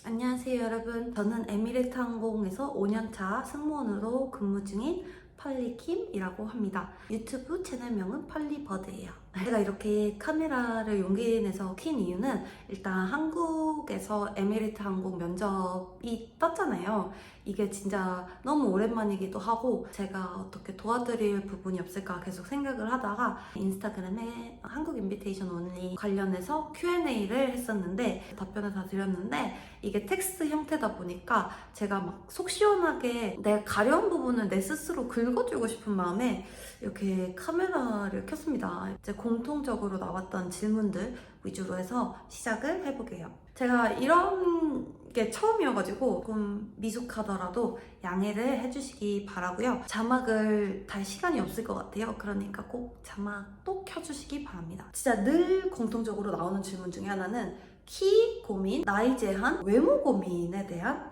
안녕하세요 여러분. 저는 에미레이트 항공에서 5년차 승무원으로 근무 중인 펄리킴이라고 합니다. 유튜브 채널명은 펄리버드예요. 제가 이렇게 카메라를 용기 내서 킨 이유는 일단 한국에서 에미레이트 항공 면접이 떴잖아요. 이게 진짜 너무 오랜만이기도 하고 제가 어떻게 도와드릴 부분이 없을까 계속 생각을 하다가 인스타그램에 한국 인비테이션 온리 관련해서 Q&A를 했었는데 답변을 다 드렸는데 이게 텍스트 형태다 보니까 제가 막 속 시원하게 내 가려운 부분을 내 스스로 긁어주고 싶은 마음에 이렇게 카메라를 켰습니다. 이제 공통적으로 나왔던 질문들 위주로 해서 시작을 해보게요. 제가 이런 게 처음이어가지고 조금 미숙하더라도 양해를 해주시기 바라고요. 자막을 달 시간이 없을 것 같아요. 그러니까 꼭 자막도 켜주시기 바랍니다. 진짜 늘 공통적으로 나오는 질문 중에 하나는 키 고민, 나이 제한, 외모 고민에 대한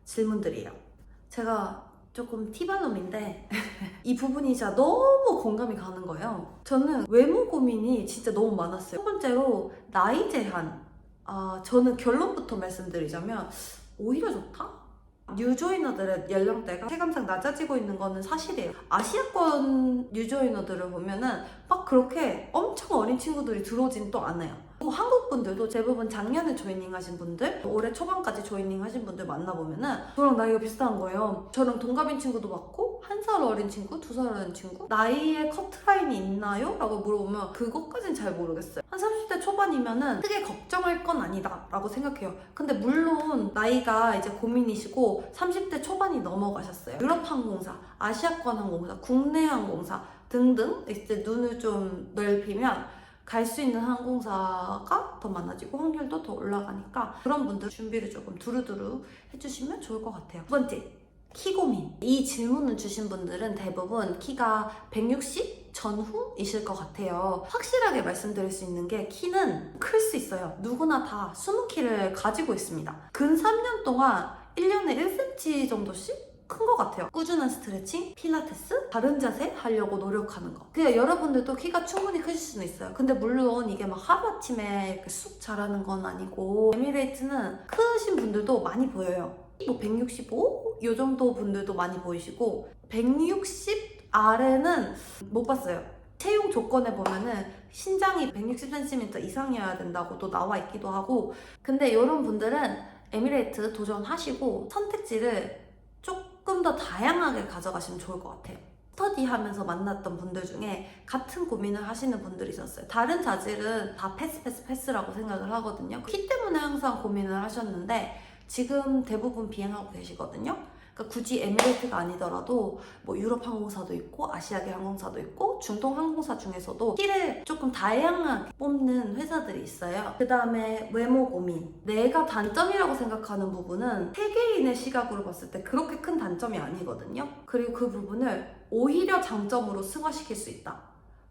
질문들이에요. 제가 조금 티발놈인데 이 부분이 진짜 너무 공감이 가는 거예요. 저는 외모 고민이 진짜 너무 많았어요. 첫 번째로 나이 제한. 저는 결론부터 말씀드리자면 오히려 좋다? 뉴조이너들의 연령대가 체감상 낮아지고 있는 거는 사실이에요. 아시아권 뉴조이너들을 보면은 막 그렇게 엄청 어린 친구들이 들어오진 또 않아요. 그리고 한국 분들도 대부분 작년에 조이닝 하신 분들, 올해 초반까지 조이닝 하신 분들 만나보면은 저랑 나이가 비슷한 거예요. 저랑 동갑인 친구도 많고 1살 어린 친구, 2살 어린 친구 나이에 커트라인이 있나요? 라고 물어보면 그것까진 잘 모르겠어요. 한 30대 초반이면은 크게 걱정할 건 아니다 라고 생각해요. 근데 물론 나이가 이제 고민이시고 30대 초반이 넘어가셨어요. 유럽 항공사, 아시아권 항공사, 국내 항공사 등등 이제 눈을 좀 넓히면 갈 수 있는 항공사가 더 많아지고 확률도 더 올라가니까 그런 분들 준비를 조금 두루두루 해주시면 좋을 것 같아요. 두 번째, 키 고민. 이 질문을 주신 분들은 대부분 키가 160 전후이실 것 같아요. 확실하게 말씀드릴 수 있는 게 키는 클 수 있어요. 누구나 다 숨은 키를 가지고 있습니다. 근 3년 동안 1년에 1cm 정도씩 큰 것 같아요. 꾸준한 스트레칭, 필라테스, 바른 자세 하려고 노력하는 거. 그냥 여러분들도 키가 충분히 크실 수는 있어요. 근데 물론 이게 막 하루아침에 이렇게 쑥 자라는 건 아니고 에미레이트는 크신 분들도 많이 보여요. 뭐 165? 이 정도 분들도 많이 보이시고 160 아래는 못 봤어요. 채용 조건에 보면은 신장이 160cm 이상이어야 된다고 또 나와 있기도 하고 근데 이런 분들은 에미레이트 도전하시고 선택지를 조금 더 다양하게 가져가시면 좋을 것 같아요. 스터디 하면서 만났던 분들 중에 같은 고민을 하시는 분들이 있었어요. 다른 자질은 다 패스라고 생각을 하거든요. 키 때문에 항상 고민을 하셨는데 지금 대부분 비행하고 계시거든요. 그러니까 굳이 에미레이트가 아니더라도 뭐 유럽 항공사도 있고 아시아계 항공사도 있고 중동 항공사 중에서도 키를 조금 다양하게 뽑는 회사들이 있어요. 그 다음에 외모 고민. 내가 단점이라고 생각하는 부분은 세계인의 시각으로 봤을 때 그렇게 큰 단점이 아니거든요. 그리고 그 부분을 오히려 장점으로 승화시킬 수 있다.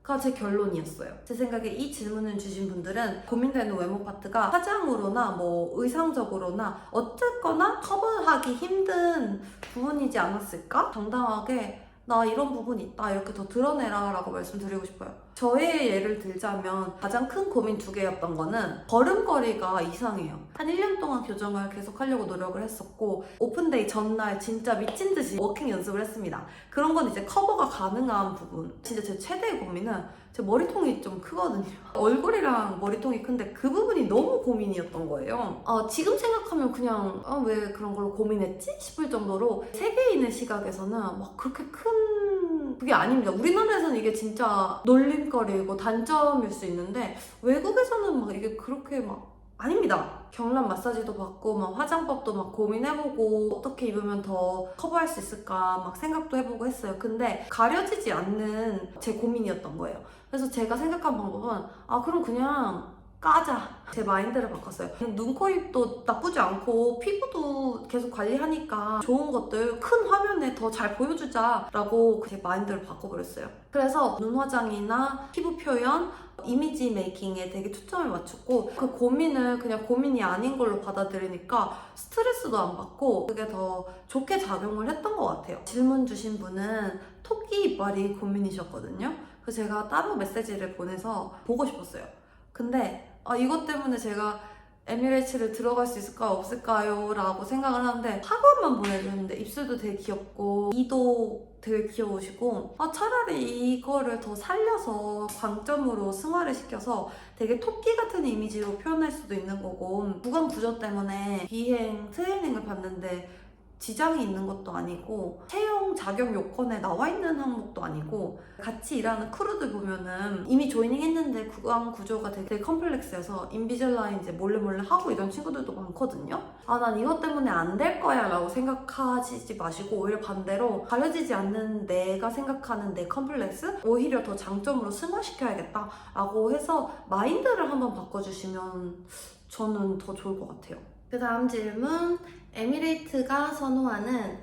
가 제 결론이었어요. 제 생각에 이 질문을 주신 분들은 고민되는 외모 파트가 화장으로나 뭐 의상적으로나 어쨌거나 커버하기 힘든 부분이지 않았을까? 당당하게 나 이런 부분 있다 이렇게 더 드러내라 라고 말씀드리고 싶어요. 저의 예를 들자면 가장 큰 고민 2개였던 거는 걸음걸이가 이상해요. 한 1년 동안 교정을 계속 하려고 노력을 했었고 오픈데이 전날 진짜 미친 듯이 워킹 연습을 했습니다. 그런 건 이제 커버가 가능한 부분. 진짜 제 최대의 고민은 제 머리통이 좀 크거든요. 얼굴이랑 머리통이 큰데 그 부분이 너무 고민이었던 거예요. 지금 생각하면 그냥 왜 그런 걸로 고민했지? 싶을 정도로 세계인의 시각에서는 막 그렇게 큰 그게 아닙니다. 우리나라에서는 이게 진짜 놀림거리고 단점일 수 있는데 외국에서는 막 이게 그렇게 막 아닙니다. 경락 마사지도 받고 막 화장법도 막 고민해보고 어떻게 입으면 더 커버할 수 있을까 막 생각도 해보고 했어요. 근데 가려지지 않는 제 고민이었던 거예요. 그래서 제가 생각한 방법은 그럼 그냥 까자. 제 마인드를 바꿨어요. 눈, 코, 입도 나쁘지 않고 피부도 계속 관리하니까 좋은 것들 큰 화면에 더 잘 보여주자 라고 제 마인드를 바꿔버렸어요. 그래서 눈 화장이나 피부 표현, 이미지 메이킹에 되게 초점을 맞췄고 그 고민을 그냥 고민이 아닌 걸로 받아들이니까 스트레스도 안 받고 그게 더 좋게 작용을 했던 것 같아요. 질문 주신 분은 토끼 이빨이 고민이셨거든요. 그래서 제가 따로 메시지를 보내서 보고 싶었어요. 근데 이것 때문에 제가 에미레이츠를 들어갈 수 있을까요? 없을까요? 라고 생각을 하는데 학원만 보내주는데 입술도 되게 귀엽고 이도 되게 귀여우시고 차라리 이거를 더 살려서 광점으로 승화를 시켜서 되게 토끼 같은 이미지로 표현할 수도 있는 거고 구강 구조 때문에 비행 트레이닝을 받는데 지장이 있는 것도 아니고 채용 자격 요건에 나와 있는 항목도 아니고 같이 일하는 크루들 보면은 이미 조이닝 했는데 구강 구조가 되게 컴플렉스여서 인비젤라인 이제 몰래 하고 이런 친구들도 많거든요. 난 이것 때문에 안 될 거야 라고 생각하시지 마시고 오히려 반대로 가려지지 않는 내가 생각하는 내 컴플렉스 오히려 더 장점으로 승화시켜야겠다 라고 해서 마인드를 한번 바꿔주시면 저는 더 좋을 것 같아요. 그 다음 질문, 에미레이트가 선호하는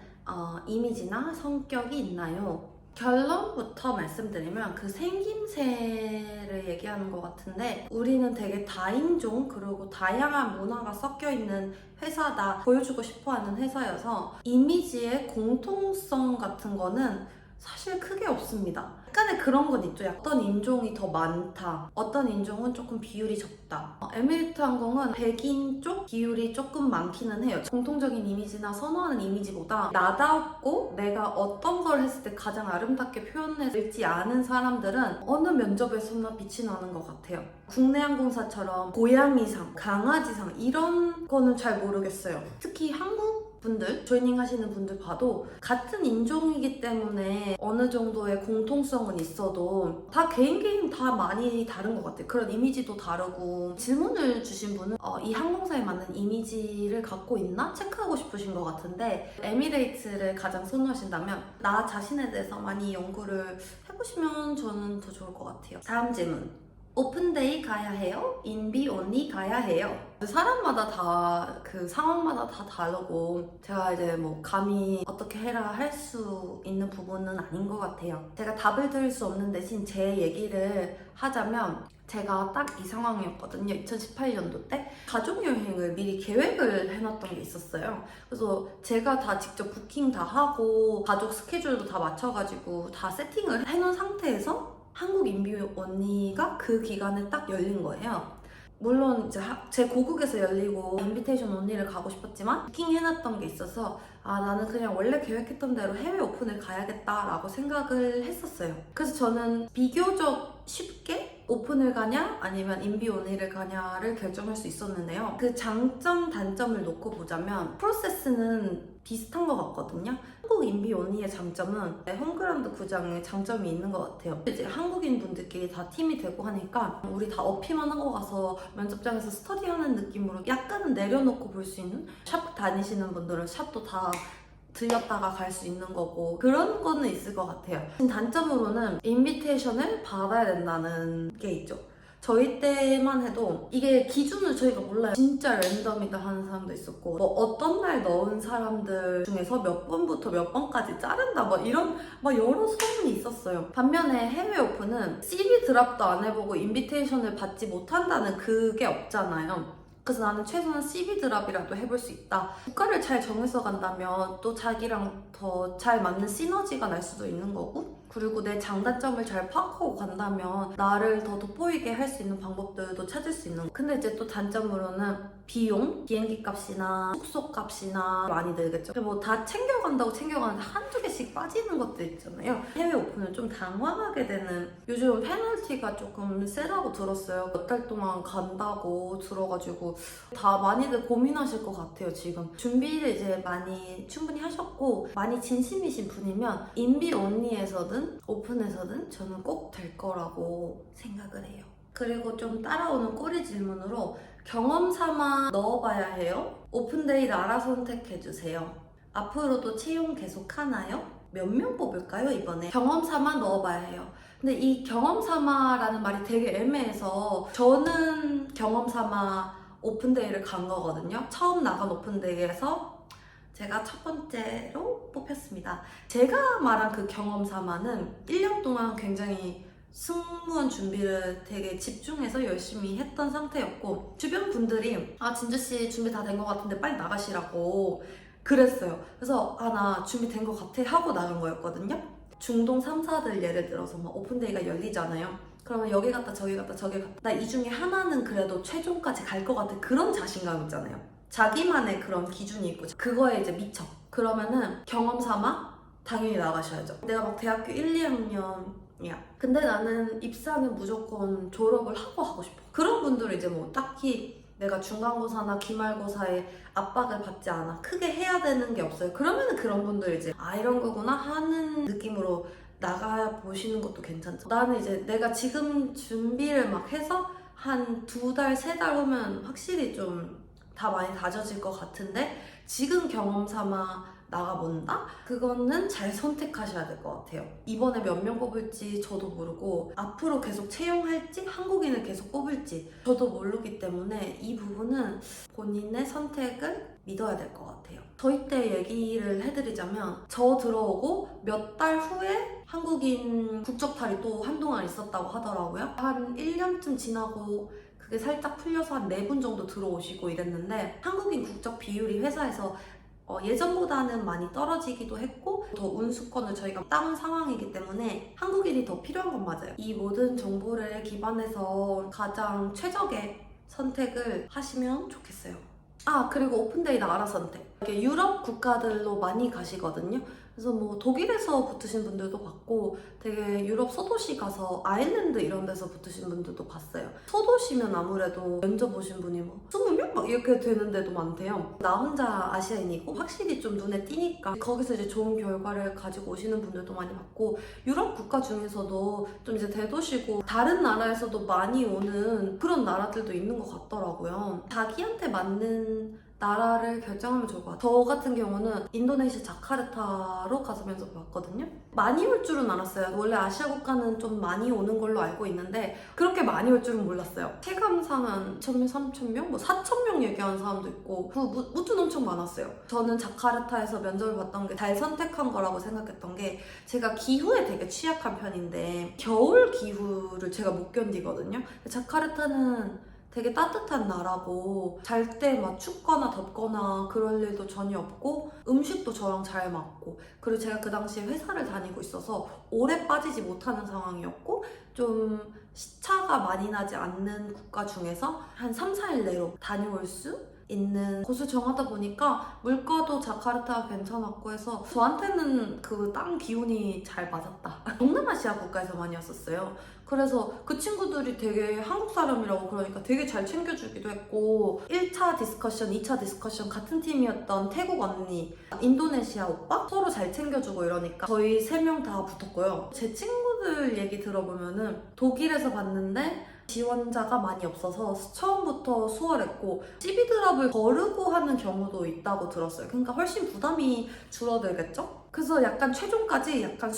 이미지나 성격이 있나요? 결론부터 말씀드리면 그 생김새를 얘기하는 것 같은데 우리는 되게 다인종 그리고 다양한 문화가 섞여있는 회사다 보여주고 싶어하는 회사여서 이미지의 공통성 같은 거는 사실 크게 없습니다. 약간의 그런 건 있죠. 어떤 인종이 더 많다. 어떤 인종은 조금 비율이 적다. 에미레이트 항공은 백인 쪽 비율이 조금 많기는 해요. 공통적인 이미지나 선호하는 이미지보다 나답고 내가 어떤 걸 했을 때 가장 아름답게 표현해질지 아는 사람들은 어느 면접에서나 빛이 나는 것 같아요. 국내 항공사처럼 고양이상, 강아지상 이런 거는 잘 모르겠어요. 특히 한국 분들, 조이닝 하시는 분들 봐도 같은 인종이기 때문에 어느 정도의 공통성은 있어도 다 개인 다 많이 다른 것 같아요. 그런 이미지도 다르고 질문을 주신 분은 이 항공사에 맞는 이미지를 갖고 있나? 체크하고 싶으신 것 같은데 에미레이트를 가장 선호하신다면 나 자신에 대해서 많이 연구를 해보시면 저는 더 좋을 것 같아요. 다음 질문. 오픈데이 가야 해요? 인비 온리 가야 해요? 사람마다 다 그 상황마다 다 다르고 제가 이제 뭐 감히 어떻게 해라 할 수 있는 부분은 아닌 것 같아요. 제가 답을 드릴 수 없는 대신 제 얘기를 하자면 제가 딱 이 상황이었거든요. 2018년도 때 가족여행을 미리 계획을 해놨던 게 있었어요. 그래서 제가 다 직접 부킹 다 하고 가족 스케줄도 다 맞춰가지고 다 세팅을 해놓은 상태에서 한국 인비 언니가 그 기간에 딱 열린 거예요. 물론 이제 제 고국에서 열리고 인비테이션 언니를 가고 싶었지만 부킹 해놨던 게 있어서 나는 그냥 원래 계획했던 대로 해외 오픈을 가야겠다라고 생각을 했었어요. 그래서 저는 비교적 쉽게 오픈을 가냐 아니면 인비 언니를 가냐를 결정할 수 있었는데요. 그 장점 단점을 놓고 보자면 프로세스는 비슷한 것 같거든요. 한국 인비 언니의 장점은 홈그라운드 구장에 장점이 있는 것 같아요. 이제 한국인 분들끼리 다 팀이 되고 하니까 우리 다 어피만 하고 가서 면접장에서 스터디하는 느낌으로 약간은 내려놓고 볼 수 있는 샵 다니시는 분들은 샵도 다 들렸다가 갈 수 있는 거고 그런 거는 있을 것 같아요. 단점으로는 인비테이션을 받아야 된다는 게 있죠. 저희 때만 해도 이게 기준을 저희가 몰라요. 진짜 랜덤이다 하는 사람도 있었고 뭐 어떤 날 넣은 사람들 중에서 몇 번부터 몇 번까지 자른다 이런 여러 소문이 있었어요. 반면에 해외 오픈은 CV 드랍도 안 해보고 인비테이션을 받지 못한다는 그게 없잖아요. 그래서 나는 최소한 CV 드랍이라도 해볼 수 있다. 국가를 잘 정해서 간다면 또 자기랑 더 잘 맞는 시너지가 날 수도 있는 거고 그리고 내 장단점을 잘 파악하고 간다면 나를 더 돋보이게 할 수 있는 방법들도 찾을 수 있는 거. 근데 이제 또 단점으로는 비용, 비행기 값이나 숙소 값이나 많이 들겠죠. 뭐 다 챙겨간다고 챙겨가는데 한두 개씩 빠지는 것들 있잖아요. 해외 오픈은 좀 당황하게 되는 요즘 페널티가 조금 세다고 들었어요. 몇 달 동안 간다고 들어가지고 다 많이들 고민하실 것 같아요. 지금 준비를 이제 많이 충분히 하셨고 많이 진심이신 분이면 인비 온리에서든 오픈에서든 저는 꼭 될 거라고 생각을 해요. 그리고 좀 따라오는 꼬리 질문으로 경험 삼아 넣어봐야 해요? 오픈데이를 알아 선택해주세요. 앞으로도 채용 계속 하나요? 몇 명 뽑을까요 이번에? 경험 삼아 넣어봐야 해요. 근데 이 경험 삼아라는 말이 되게 애매해서 저는 경험 삼아 오픈데이를 간 거거든요. 처음 나간 오픈데이에서 제가 첫 번째로 뽑혔습니다. 제가 말한 그 경험 삼아는 1년 동안 굉장히 승무원 준비를 되게 집중해서 열심히 했던 상태였고 주변 분들이 진주씨 준비 다 된 것 같은데 빨리 나가시라고 그랬어요. 그래서 나 준비된 것 같아 하고 나간 거였거든요. 중동 3사들 예를 들어서 오픈데이가 열리잖아요. 그러면 여기 갔다 저기 갔다 저기 갔다 나 이 중에 하나는 그래도 최종까지 갈 것 같아. 그런 자신감 있잖아요. 자기만의 그런 기준이 있고 그거에 이제 미쳐. 그러면은 경험 삼아 당연히 나가셔야죠. 내가 막 대학교 1, 2학년이야. 근데 나는 입사는 무조건 졸업을 하고 싶어. 그런 분들은 이제 뭐 딱히 내가 중간고사나 기말고사에 압박을 받지 않아. 크게 해야 되는 게 없어요. 그러면은 그런 분들 이제 아 이런 거구나 하는 느낌으로 나가보시는 것도 괜찮죠. 나는 이제 내가 지금 준비를 막 해서 한 2달, 3달 후면 확실히 좀 다 많이 다져질 것 같은데 지금 경험 삼아 나가본다? 그거는 잘 선택하셔야 될 것 같아요. 이번에 몇 명 뽑을지 저도 모르고 앞으로 계속 채용할지 한국인을 계속 뽑을지 저도 모르기 때문에 이 부분은 본인의 선택을 믿어야 될 것 같아요. 저희 때 얘기를 해드리자면 저 들어오고 몇 달 후에 한국인 국적탈이 또 한동안 있었다고 하더라고요. 한 1년쯤 지나고 그게 살짝 풀려서 한 4분 정도 들어오시고 이랬는데 한국인 국적 비율이 회사에서 예전보다는 많이 떨어지기도 했고 더 운수권을 저희가 따온 상황이기 때문에 한국인이 더 필요한 건 맞아요. 이 모든 정보를 기반해서 가장 최적의 선택을 하시면 좋겠어요. 아 그리고 오픈데이 나라 선택. 이게 유럽 국가들로 많이 가시거든요. 그래서 뭐 독일에서 붙으신 분들도 봤고 되게 유럽 소도시 가서 아일랜드 이런 데서 붙으신 분들도 봤어요. 소도시면 아무래도 면접 보신 분이 뭐 20명? 막 이렇게 되는 데도 많대요. 나 혼자 아시아인이고 확실히 좀 눈에 띄니까 거기서 이제 좋은 결과를 가지고 오시는 분들도 많이 봤고 유럽 국가 중에서도 좀 이제 대도시고 다른 나라에서도 많이 오는 그런 나라들도 있는 것 같더라고요. 자기한테 맞는 나라를 결정하면 좋을 것 같아요. 저 같은 경우는 인도네시아 자카르타로 가서 면접 봤거든요. 많이 올 줄은 알았어요. 원래 아시아 국가는 좀 많이 오는 걸로 알고 있는데 그렇게 많이 올 줄은 몰랐어요. 체감상 한 2,000명, 3,000명? 뭐 4,000명 얘기하는 사람도 있고 무튼 엄청 많았어요. 저는 자카르타에서 면접을 봤던 게 잘 선택한 거라고 생각했던 게 제가 기후에 되게 취약한 편인데 겨울 기후를 제가 못 견디거든요. 자카르타는 되게 따뜻한 나라고 잘 때 막 춥거나 덥거나 그럴 일도 전혀 없고 음식도 저랑 잘 맞고 그리고 제가 그 당시에 회사를 다니고 있어서 오래 빠지지 못하는 상황이었고 좀 시차가 많이 나지 않는 국가 중에서 한 3, 4일 내로 다녀올 수 있는 곳을 정하다 보니까 물가도 자카르타가 괜찮았고 해서 저한테는 그 땅 기운이 잘 맞았다. 동남아시아 국가에서 많이 왔었어요. 그래서 그 친구들이 되게 한국 사람이라고 그러니까 되게 잘 챙겨주기도 했고 1차 디스커션, 2차 디스커션 같은 팀이었던 태국 언니, 인도네시아 오빠 서로 잘 챙겨주고 이러니까 저희 3명 다 붙었고요. 제 친구들 얘기 들어보면은 독일에서 봤는데 지원자가 많이 없어서 처음부터 수월했고 CV 드랍을 거르고 하는 경우도 있다고 들었어요. 그러니까 훨씬 부담이 줄어들겠죠? 그래서 약간 최종까지 약간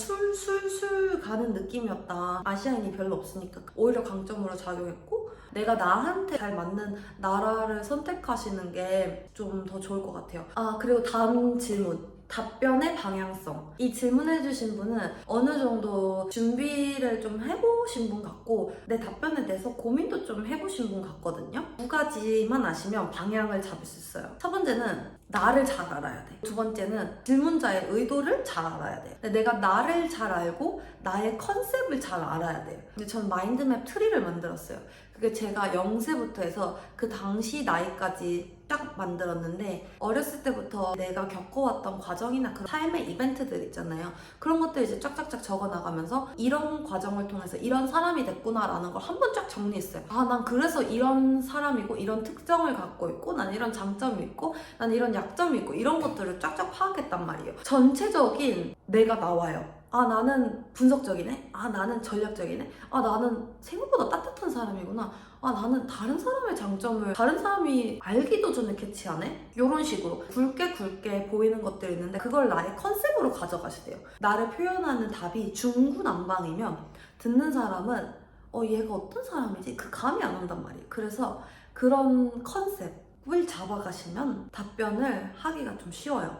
술술술 가는 느낌이었다. 아시아인이 별로 없으니까 오히려 강점으로 작용했고 내가 나한테 잘 맞는 나라를 선택하시는 게 좀 더 좋을 것 같아요. 아 그리고 다음 질문. 답변의 방향성. 이 질문해주신 분은 어느 정도 준비를 좀 해보신 분 같고 내 답변에 대해서 고민도 좀 해보신 분 같거든요. 2가지만 아시면 방향을 잡을 수 있어요. 첫 번째는 나를 잘 알아야 돼. 두 번째는 질문자의 의도를 잘 알아야 돼. 근데 내가 나를 잘 알고 나의 컨셉을 잘 알아야 돼요. 근데 전 마인드맵 트리를 만들었어요. 그게 제가 0세부터 해서 그 당시 나이까지 딱 만들었는데 어렸을 때부터 내가 겪어왔던 과정이나 그 삶의 이벤트들 있잖아요. 그런 것들 이제 쫙쫙쫙 적어나가면서 이런 과정을 통해서 이런 사람이 됐구나라는 걸 한 번 쫙 정리했어요. 아, 난 그래서 이런 사람이고 이런 특성을 갖고 있고 난 이런 장점이 있고 난 이런 약점이 있고 이런 것들을 쫙쫙 파악했단 말이에요. 전체적인 내가 나와요. 아 나는 분석적이네? 아 나는 전략적이네? 아 나는 생각보다 따뜻한 사람이구나. 아 나는 다른 사람의 장점을 다른 사람이 알기도 전에 캐치하네? 이런 식으로 굵게 보이는 것들이 있는데 그걸 나의 컨셉으로 가져가셔야 돼요. 나를 표현하는 답이 중구난방이면 듣는 사람은 얘가 어떤 사람이지? 그 감이 안 온단 말이에요. 그래서 그런 컨셉을 잡아가시면 답변을 하기가 좀 쉬워요.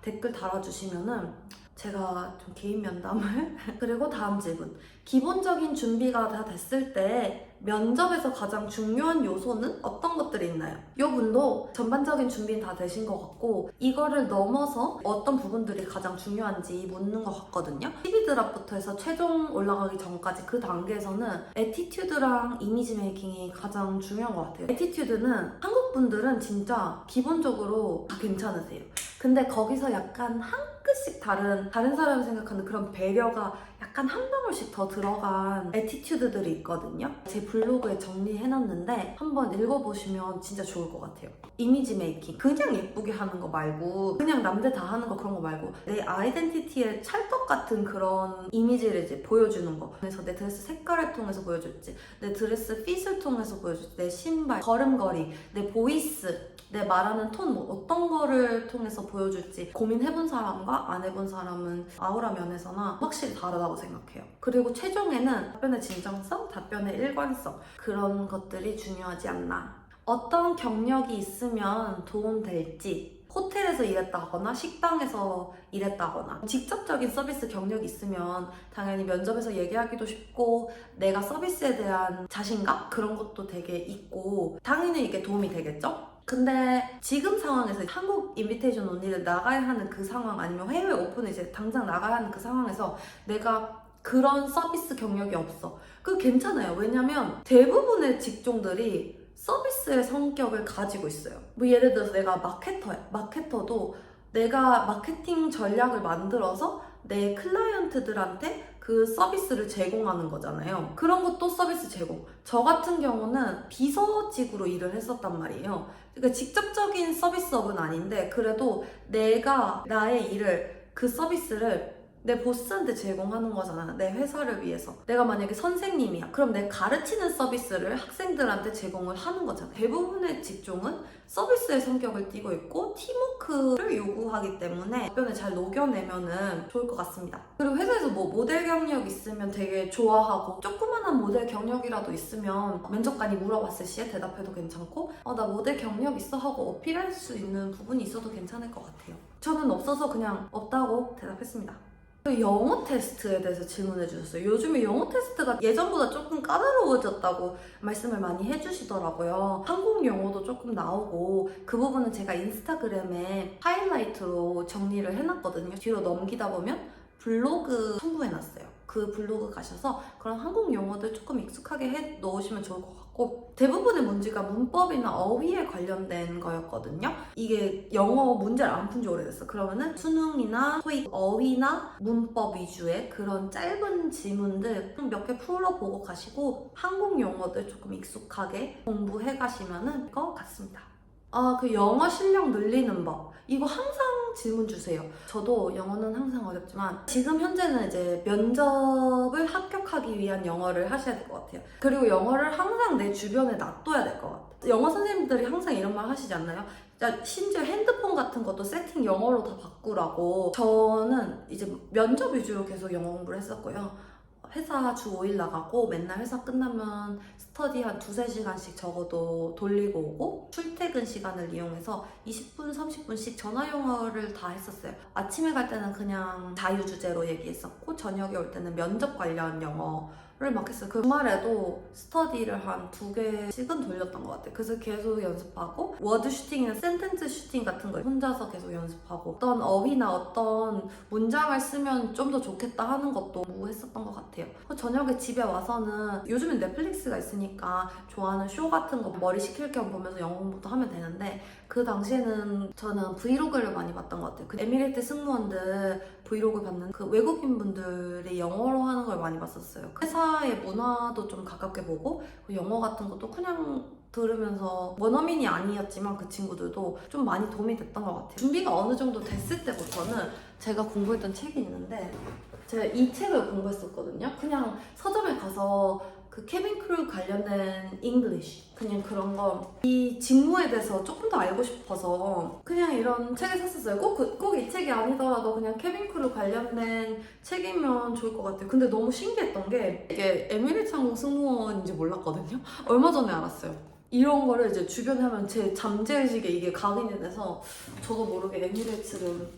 댓글 달아주시면은 제가 좀 개인 면담을 그리고 다음 질문. 기본적인 준비가 다 됐을 때 면접에서 가장 중요한 요소는 어떤 것들이 있나요? 이 분도 전반적인 준비는 다 되신 것 같고 이거를 넘어서 어떤 부분들이 가장 중요한지 묻는 것 같거든요. 12드랍부터 해서 최종 올라가기 전까지 그 단계에서는 애티튜드랑 이미지 메이킹이 가장 중요한 것 같아요. 애티튜드는 한국 분들은 진짜 기본적으로 다 괜찮으세요. 근데 거기서 약간 한 끗씩 다른 사람이 생각하는 그런 배려가 약간 한 방울씩 더 들어간 애티튜드들이 있거든요. 제 블로그에 정리해놨는데 한번 읽어보시면 진짜 좋을 것 같아요. 이미지 메이킹. 그냥 예쁘게 하는 거 말고 그냥 남들 다 하는 거 그런 거 말고 내 아이덴티티의 찰떡 같은 그런 이미지를 이제 보여주는 거. 그래서 내 드레스 색깔을 통해서 보여줄지 내 드레스 핏을 통해서 보여줄지 내 신발, 걸음걸이, 내 보이스 내 말하는 톤, 뭐 어떤 거를 통해서 보여줄지 고민해본 사람과 안 해본 사람은 아우라 면에서나 확실히 다르다고 생각해요. 그리고 최종에는 답변의 진정성, 답변의 일관성 그런 것들이 중요하지 않나. 어떤 경력이 있으면 도움될지 호텔에서 일했다거나 식당에서 일했다거나 직접적인 서비스 경력이 있으면 당연히 면접에서 얘기하기도 쉽고 내가 서비스에 대한 자신감? 그런 것도 되게 있고 당연히 이게 도움이 되겠죠? 근데 지금 상황에서 한국 인비테이션 온리를 나가야 하는 그 상황 아니면 해외 오픈을 이제 당장 나가야 하는 그 상황에서 내가 그런 서비스 경력이 없어. 그거 괜찮아요. 왜냐면 대부분의 직종들이 서비스의 성격을 가지고 있어요. 뭐 예를 들어서 내가 마케터야. 마케터도 내가 마케팅 전략을 만들어서 내 클라이언트들한테 그 서비스를 제공하는 거잖아요. 그런 것도 서비스 제공. 저 같은 경우는 비서직으로 일을 했었단 말이에요. 그러니까 직접적인 서비스업은 아닌데 그래도 내가 나의 일을 그 서비스를 내 보스한테 제공하는 거잖아. 내 회사를 위해서. 내가 만약에 선생님이야. 그럼 내 가르치는 서비스를 학생들한테 제공을 하는 거잖아. 대부분의 직종은 서비스의 성격을 띠고 있고 팀워크를 요구하기 때문에 답변을 잘 녹여내면은 좋을 것 같습니다. 그리고 회사에서 뭐 모델 경력 있으면 되게 좋아하고 조그만한 모델 경력이라도 있으면 면접관이 물어봤을 시에 대답해도 괜찮고 나 모델 경력 있어 하고 어필할 수 있는 부분이 있어도 괜찮을 것 같아요. 저는 없어서 그냥 없다고 대답했습니다. 영어 테스트에 대해서 질문해 주셨어요. 요즘에 영어 테스트가 예전보다 조금 까다로워졌다고 말씀을 많이 해주시더라고요. 한국 영어도 조금 나오고 그 부분은 제가 인스타그램에 하이라이트로 정리를 해놨거든요. 뒤로 넘기다 보면 블로그 첨부해놨어요. 그 블로그 가셔서 그런 한국 용어들 조금 익숙하게 해 놓으시면 좋을 것 같고 대부분의 문제가 문법이나 어휘에 관련된 거였거든요. 이게 영어 문제를 안 푼 지 오래됐어. 그러면은 수능이나 토익 어휘나 문법 위주의 그런 짧은 지문들 몇 개 풀어보고 가시고 한국 용어들 조금 익숙하게 공부해 가시면 것 같습니다. 그 영어 실력 늘리는 법. 이거 항상 질문 주세요. 저도 영어는 항상 어렵지만 지금 현재는 이제 면접을 합격하기 위한 영어를 하셔야 될 것 같아요. 그리고 영어를 항상 내 주변에 놔둬야 될 것 같아요. 영어 선생님들이 항상 이런 말 하시지 않나요? 심지어 핸드폰 같은 것도 세팅 영어로 다 바꾸라고. 저는 이제 면접 위주로 계속 영어 공부를 했었고요. 회사 주 5일 나가고 맨날 회사 끝나면 스터디 한 2-3시간씩 적어도 돌리고 오고 출퇴근 시간을 이용해서 20분, 30분씩 전화 영어를 다 했었어요. 아침에 갈 때는 그냥 자유주제로 얘기했었고 저녁에 올 때는 면접 관련 영어를 막 했어요. 그 주말에도 스터디를 한 2개씩은 돌렸던 것 같아요. 그래서 계속 연습하고 워드 슈팅이나 센텐스 슈팅 같은 거 혼자서 계속 연습하고 어떤 어휘나 어떤 문장을 쓰면 좀 더 좋겠다 하는 것도 공부했었던 것 같아요. 저녁에 집에 와서는 요즘엔 넷플릭스가 있으니까 좋아하는 쇼 같은 거 머리 식힐 겸 보면서 영어 공부도 하면 되는데 그 당시에는 저는 브이로그를 많이 봤던 것 같아요. 그 에미레이트 승무원들 브이로그 봤는 그 외국인 분들이 영어로 하는 걸 많이 봤었어요. 회사의 문화도 좀 가깝게 보고 영어 같은 것도 그냥 들으면서 원어민이 아니었지만 그 친구들도 좀 많이 도움이 됐던 것 같아요. 준비가 어느 정도 됐을 때부터는 제가 공부했던 책이 있는데 제가 이 책을 공부했었거든요. 그냥 서점에 가서 그 케빈 크루 관련된 잉글리쉬 그냥 그런 거 이 직무에 대해서 조금 더 알고 싶어서 그냥 이런 책을 샀었어요. 꼭 이 책이 아니더라도 그냥 케빈 크루 관련된 책이면 좋을 것 같아요. 근데 너무 신기했던 게 이게 에미레이트 항공 승무원인지 몰랐거든요. 얼마 전에 알았어요. 이런 거를 이제 주변에 하면 제 잠재의식에 이게 각인이 돼서 저도 모르게 에미레이트를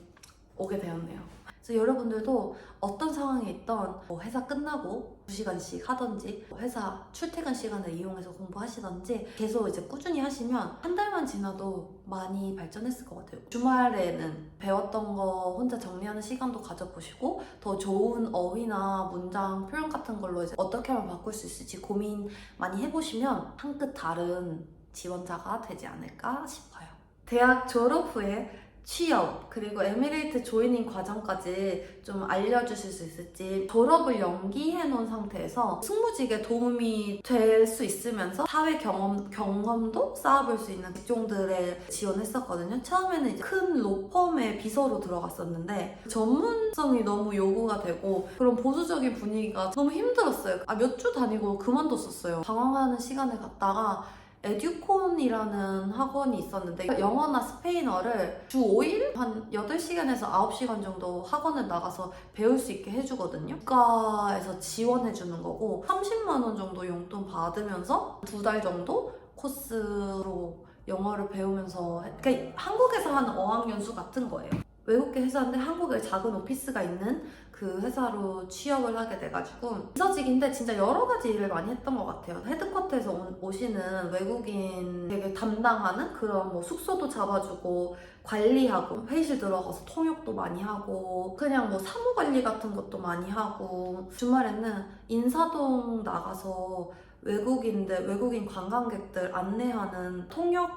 오게 되었네요. 그래서 여러분들도 어떤 상황에 있던 회사 끝나고 2시간씩 하던지 회사 출퇴근 시간을 이용해서 공부하시던지 계속 이제 꾸준히 하시면 한 달만 지나도 많이 발전했을 것 같아요. 주말에는 배웠던 거 혼자 정리하는 시간도 가져보시고 더 좋은 어휘나 문장, 표현 같은 걸로 이제 어떻게 하면 바꿀 수 있을지 고민 많이 해보시면 한 끗 다른 지원자가 되지 않을까 싶어요. 대학 졸업 후에 취업 그리고 에미레이트 조이닝 과정까지 좀 알려주실 수 있을지, 졸업을 연기해 놓은 상태에서 승무직에 도움이 될 수 있으면서 사회 경험도 쌓아볼 수 있는 직종들에 지원했었거든요. 처음에는 이제 큰 로펌의 비서로 들어갔었는데 전문성이 너무 요구가 되고 그런 보수적인 분위기가 너무 힘들었어요. 몇 주 다니고 그만뒀었어요. 방황하는 시간을 갖다가 에듀콘이라는 학원이 있었는데 영어나 스페인어를 주 5일? 한 8시간에서 9시간 정도 학원을 나가서 배울 수 있게 해주거든요. 국가에서 지원해주는 거고 30만 원 정도 용돈 받으면서 2달 정도 코스로 영어를 배우면서 그러니까 한국에서 하는 어학연수 같은 거예요. 외국계 회사인데 한국에 작은 오피스가 있는 그 회사로 취업을 하게 돼가지고 비서직인데 진짜 여러 가지 일을 많이 했던 것 같아요. 헤드쿼터에서 오시는 외국인 되게 담당하는 그런 뭐 숙소도 잡아주고 관리하고 회의실 들어가서 통역도 많이 하고 그냥 뭐 사무 관리 같은 것도 많이 하고 주말에는 인사동 나가서 외국인 관광객들 안내하는 통역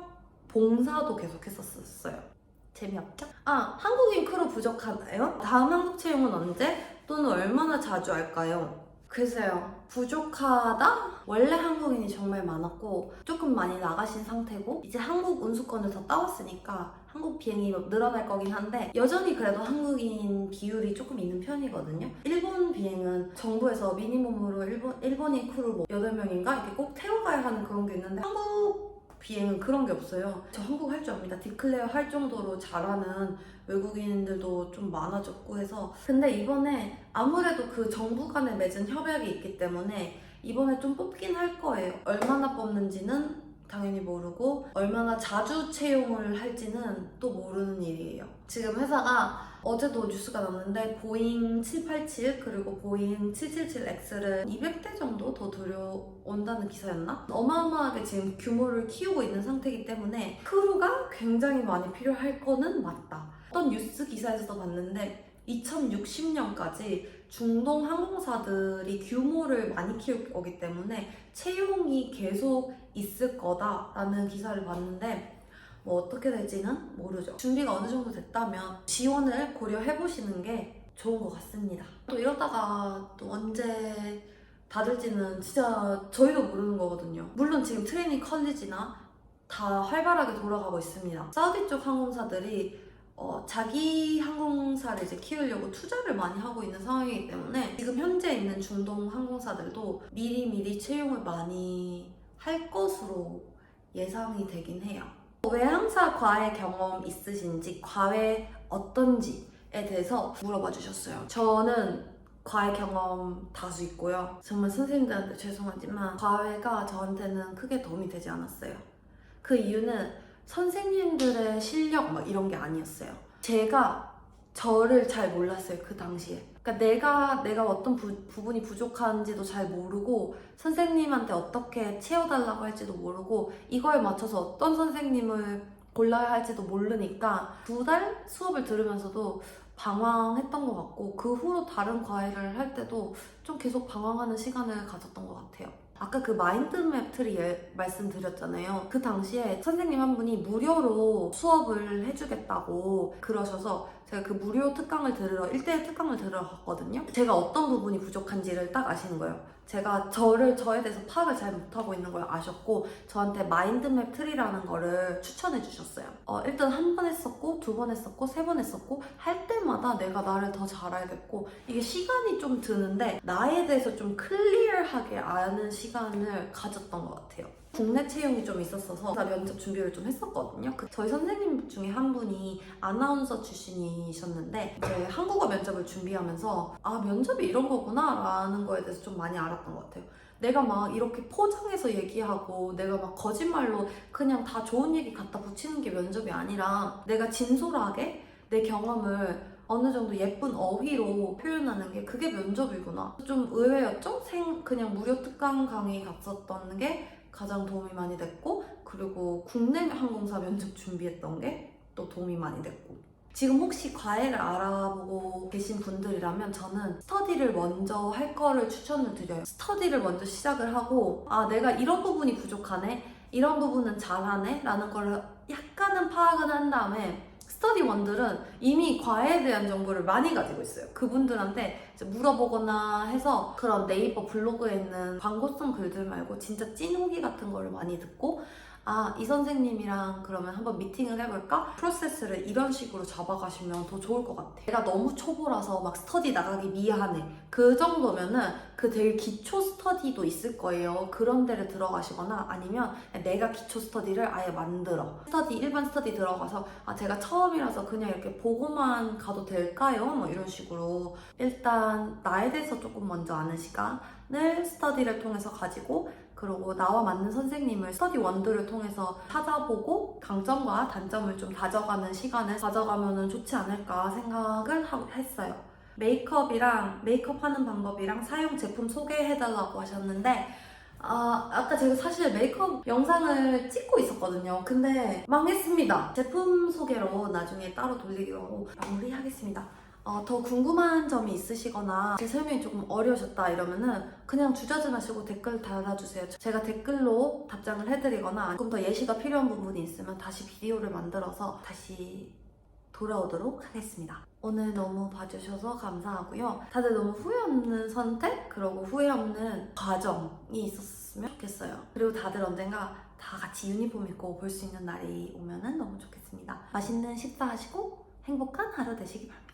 봉사도 계속 했었어요. 재미없죠? 한국인 크루 부족하나요? 다음 한국 채용은 언제? 또는 얼마나 자주 할까요? 글쎄요. 부족하다? 원래 한국인이 정말 많았고 조금 많이 나가신 상태고 이제 한국 운수권을 더 따왔으니까 한국 비행이 늘어날 거긴 한데 여전히 그래도 한국인 비율이 조금 있는 편이거든요. 일본 비행은 정부에서 미니멈으로 일본인 크루 뭐 8명인가? 이렇게 꼭 태워가야 하는 그런 게 있는데 한국 비행은 그런 게 없어요. 저 한국 할 줄 압니다. 디클레어 할 정도로 잘하는 외국인들도 좀 많아졌고 해서 근데 이번에 아무래도 그 정부 간에 맺은 협약이 있기 때문에 이번에 좀 뽑긴 할 거예요. 얼마나 뽑는지는 당연히 모르고 얼마나 자주 채용을 할지는 또 모르는 일이에요. 지금 회사가 어제도 뉴스가 났는데 보잉 787 그리고 보잉 777X를 200대 정도 더 들여온다는 기사였나? 어마어마하게 지금 규모를 키우고 있는 상태이기 때문에 크루가 굉장히 많이 필요할 거는 맞다. 어떤 뉴스 기사에서도 봤는데 2060년까지 중동 항공사들이 규모를 많이 키울 거기 때문에 채용이 계속 있을 거다라는 기사를 봤는데 뭐 어떻게 될지는 모르죠. 준비가 어느 정도 됐다면 지원을 고려해보시는 게 좋은 것 같습니다. 또 이러다가 또 언제 닫을지는 진짜 저희도 모르는 거거든요. 물론 지금 트레이닝 컬리지나 다 활발하게 돌아가고 있습니다. 사우디 쪽 항공사들이 자기 항공사를 이제 키우려고 투자를 많이 하고 있는 상황이기 때문에 지금 현재 있는 중동 항공사들도 미리미리 채용을 많이 할 것으로 예상이 되긴 해요. 외항사 과외 경험 있으신지, 과외 어떤지에 대해서 물어봐 주셨어요. 저는 과외 경험 다수 있고요. 정말 선생님들한테 죄송하지만 과외가 저한테는 크게 도움이 되지 않았어요. 그 이유는 선생님들의 실력 막 이런 게 아니었어요. 제가 저를 잘 몰랐어요, 그 당시에. 그러니까 내가 어떤 부분이 부족한지도 잘 모르고 선생님한테 어떻게 채워달라고 할지도 모르고 이거에 맞춰서 어떤 선생님을 골라야 할지도 모르니까 2달 수업을 들으면서도 방황했던 것 같고 그 후로 다른 과외를 할 때도 좀 계속 방황하는 시간을 가졌던 것 같아요. 아까 그 마인드맵 트리 말씀드렸잖아요. 그 당시에 선생님 한 분이 무료로 수업을 해주겠다고 그러셔서 제가 그 무료 특강을 들으러 1대1 특강을 들으러 갔거든요. 제가 어떤 부분이 부족한지를 딱 아시는 거예요. 제가 저에 대해서 파악을 잘 못하고 있는 걸 아셨고 저한테 마인드맵 트리라는 거를 추천해 주셨어요. 일단 한 번 했었고 2번 했었고 3번 했었고 할 때마다 내가 나를 더 잘 알겠고 이게 시간이 좀 드는데 나에 대해서 좀 클리어하게 아는 시간을 가졌던 것 같아요. 국내 채용이 좀 있었어서 면접 준비를 좀 했었거든요. 저희 선생님 중에 한 분이 아나운서 출신이셨는데 이제 한국어 면접을 준비하면서 면접이 이런 거구나 라는 거에 대해서 좀 많이 알았던 것 같아요. 내가 막 이렇게 포장해서 얘기하고 내가 막 거짓말로 그냥 다 좋은 얘기 갖다 붙이는 게 면접이 아니라 내가 진솔하게 내 경험을 어느 정도 예쁜 어휘로 표현하는 게 그게 면접이구나. 좀 의외였죠? 그냥 무료 특강 강의 갔었던 게 가장 도움이 많이 됐고, 그리고 국내 항공사 면접 준비했던 게 또 도움이 많이 됐고. 지금 혹시 과외를 알아보고 계신 분들이라면 저는 스터디를 먼저 할 거를 추천을 드려요. 스터디를 먼저 시작을 하고, 아, 내가 이런 부분이 부족하네, 이런 부분은 잘하네 라는 걸 약간은 파악은 한 다음에, 스터디원들은 이미 과외에 대한 정보를 많이 가지고 있어요. 그분들한테 이제 물어보거나 해서 그런 네이버 블로그에 있는 광고성 글들 말고 진짜 찐 후기 같은 거를 많이 듣고, 아, 이 선생님이랑 그러면 한번 미팅을 해볼까? 프로세스를 이런 식으로 잡아가시면 더 좋을 것 같아요. 내가 너무 초보라서 막 스터디 나가기 미안해. 그 정도면은 그 되게 기초 스터디도 있을 거예요. 그런 데를 들어가시거나 아니면 내가 기초 스터디를 아예 만들어. 일반 스터디 들어가서 아, 제가 처음이라서 그냥 이렇게 보고만 가도 될까요? 뭐 이런 식으로 일단 나에 대해서 조금 먼저 아는 시간을 스터디를 통해서 가지고, 그리고 나와 맞는 선생님을 스터디 원들을 통해서 찾아보고 강점과 단점을 좀 다져가는 시간을 가져가면 좋지 않을까 생각을 했어요. 메이크업 하는 방법이랑 사용 제품 소개해달라고 하셨는데, 아까 제가 사실 메이크업 영상을 찍고 있었거든요. 근데 망했습니다. 제품 소개로 나중에 따로 돌리기로 하고 마무리하겠습니다. 더 궁금한 점이 있으시거나 제 설명이 조금 어려우셨다 이러면은 그냥 주저하지 마시고 댓글 달아주세요. 제가 댓글로 답장을 해드리거나 조금 더 예시가 필요한 부분이 있으면 다시 비디오를 만들어서 다시 돌아오도록 하겠습니다. 오늘 너무 봐주셔서 감사하고요. 다들 너무 후회 없는 선택, 그리고 후회 없는 과정이 있었으면 좋겠어요. 그리고 다들 언젠가 다 같이 유니폼 입고 볼 수 있는 날이 오면 너무 좋겠습니다. 맛있는 식사하시고 행복한 하루 되시기 바랍니다.